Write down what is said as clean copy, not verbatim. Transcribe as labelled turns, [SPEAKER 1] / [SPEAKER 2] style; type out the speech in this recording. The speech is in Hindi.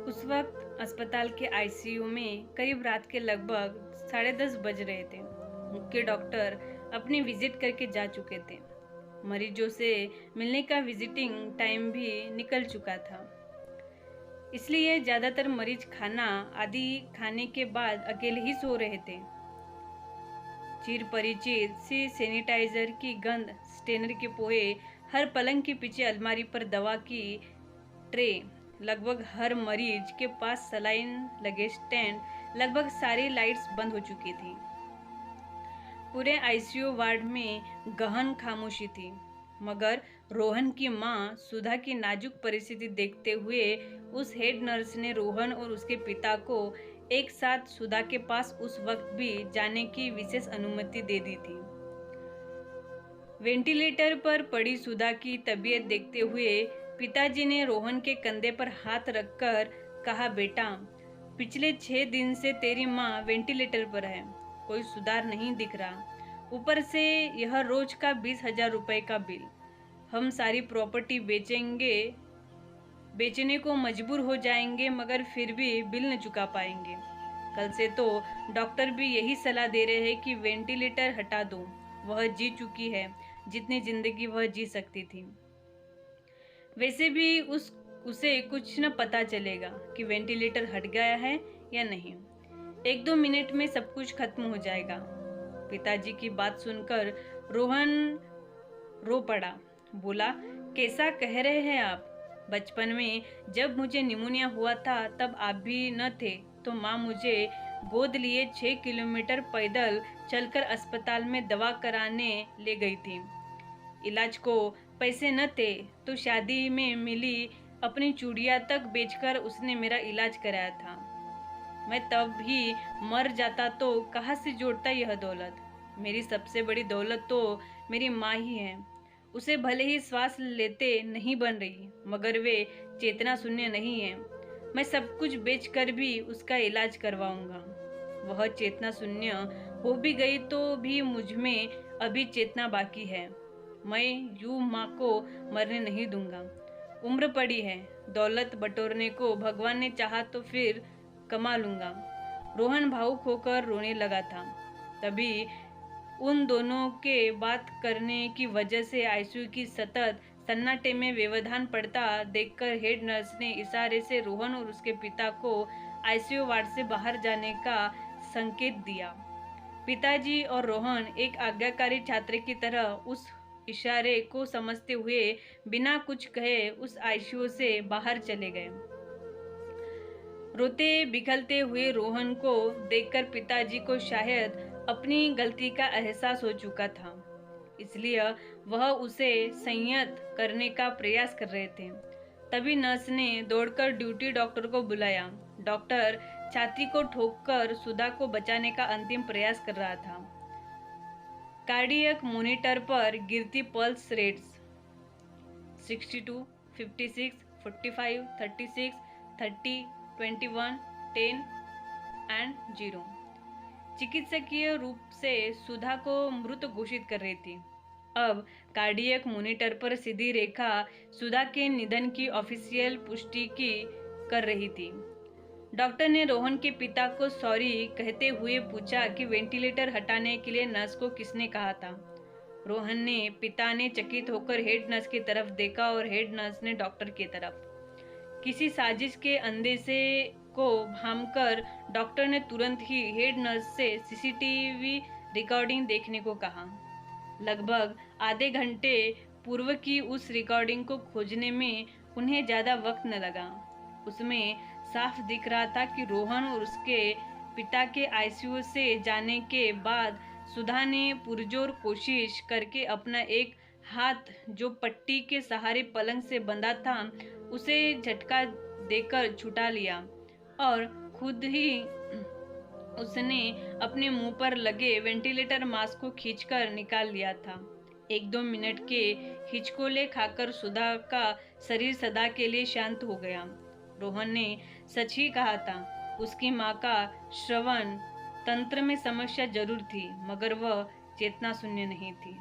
[SPEAKER 1] उस वक्त अस्पताल के आईसीयू में करीब रात के लगभग 10:30 बज रहे थे। मुख्य डॉक्टर अपनी विजिट करके जा चुके थे। मरीजों से मिलने का विजिटिंग टाइम भी निकल चुका था, इसलिए ज्यादातर मरीज खाना आदि खाने के बाद अकेले ही सो रहे थे। चिर परिचित सी सैनिटाइजर की गंध, स्टेनर के पोहे, हर पलंग के पीछे अलमारी पर दवा की ट्रे, लगभग हर मरीज के पास सलाइन लगे स्टैंड, लगभग सारी लाइट्स बंद हो चुकी थी। पूरे आईसीयू वार्ड में गहन खामोशी थी, मगर रोहन की मां सुधा की नाजुक परिस्थिति देखते हुए उस हेड नर्स ने रोहन और उसके पिता को एक साथ सुधा के पास उस वक्त भी जाने की विशेष अनुमति दे दी थी। वेंटिलेटर पर पड़ी सुधा की तबीयत देखते हुए पिताजी ने रोहन के कंधे पर हाथ रखकर कहा, बेटा, पिछले 6 दिन से तेरी माँ वेंटिलेटर पर है, कोई सुधार नहीं दिख रहा। ऊपर से यह रोज का 20,000 रुपए का बिल। हम सारी प्रॉपर्टी बेचने को मजबूर हो जाएंगे, मगर फिर भी बिल न चुका पाएंगे। कल से तो डॉक्टर भी यही सलाह दे रहे हैं कि वेंटिलेटर हटा दो। वह जी चुकी है जितनी जिंदगी वह जी सकती थी। वैसे भी उसे कुछ न पता चलेगा कि वेंटिलेटर हट गया है या नहीं। 1-2 मिनट में सब कुछ खत्म हो जाएगा। पिताजी की बात सुनकर रोहन रो पड़ा। बोला, कैसा कह रहे हैं आप? बचपन में जब मुझे निमोनिया हुआ था तब आप भी न थे, तो माँ मुझे गोद लिए 6 किलोमीटर पैदल चलकर अस्पताल में दवा कराने ले गई थी। इलाज को पैसे न थे तो शादी में मिली अपनी चूड़ियां तक बेचकर उसने मेरा इलाज कराया था। मैं तब ही मर जाता तो कहाँ से जोड़ता यह दौलत। मेरी सबसे बड़ी दौलत तो मेरी माँ ही है। उसे भले ही श्वास लेते नहीं बन रही, मगर वे चेतना शून्य नहीं है। मैं सब कुछ बेचकर भी उसका इलाज करवाऊंगा। वह चेतना शून्य हो भी गई तो भी मुझ में अभी चेतना बाकी है। मैं यूं माँ को मरने नहीं दूंगा। उम्र पड़ी है, दौलत बटोरने को भगवान ने चाहा तो फिर कमा लूंगा। रोहन भावुक होकर रोने लगा था। तभी उन दोनों के बात करने की वजह से आईसीयू की सतत सन्नाटे में व्यवधान पड़ता देखकर हेड नर्स ने इशारे से रोहन और उसके पिता को आईसीयू वार्ड से बाहर जाने का संकेत दिया। पिताजी और रोहन एक आज्ञाकारी छात्र की तरह उस इशारे को समझते हुए बिना कुछ कहे उस आईसीयू से बाहर चले गए। रोते बिखरते हुए रोहन को देखकर पिताजी को शायद अपनी गलती का एहसास हो चुका था, इसलिए वह उसे संयत करने का प्रयास कर रहे थे। तभी नर्स ने दौड़कर ड्यूटी डॉक्टर को बुलाया। डॉक्टर छाती को ठोककर सुधा को बचाने का अंतिम प्रयास कर रहा था। कार्डियक मॉनिटर पर गिरती पल्स रेट्स 62, 56, 45, 36, 30, 21, 10 एंड 0 चिकित्सकीय रूप से सुधा को मृत घोषित कर रही थी। अब कार्डियक मॉनिटर पर सीधी रेखा सुधा के निधन की ऑफिशियल पुष्टि की कर रही थी। डॉक्टर ने रोहन के पिता को सॉरी कहते हुए पूछा कि वेंटिलेटर हटाने के लिए नर्स को किसने कहा था। रोहन ने पिता ने चकित होकर हेड नर्स की तरफ देखा और हेड नर्स ने डॉक्टर की तरफ। किसी साजिश के अंदेशे को भांपकर डॉक्टर ने तुरंत ही हेड नर्स से सीसीटीवी रिकॉर्डिंग देखने को कहा। लगभग आधे घंटे पूर्व की उस रिकॉर्डिंग को खोजने में उन्हें ज्यादा वक्त न लगा। उसमें साफ दिख रहा था कि रोहन और उसके पिता के आईसीयू से जाने के बाद सुधा ने पुरजोर कोशिश करके अपना एक हाथ जो पट्टी के सहारे पलंग से बंधा था उसे झटका देकर छुटा लिया और खुद ही उसने अपने मुंह पर लगे वेंटिलेटर मास्क को खींचकर निकाल लिया था। 1-2 मिनट के हिचकोले खाकर सुधा का शरीर सदा के लिए शांत हो गया। रोहन ने सच ही कहा था, उसकी माँ का श्रवण तंत्र में समस्या जरूर थी, मगर वह चेतना शून्य नहीं थी।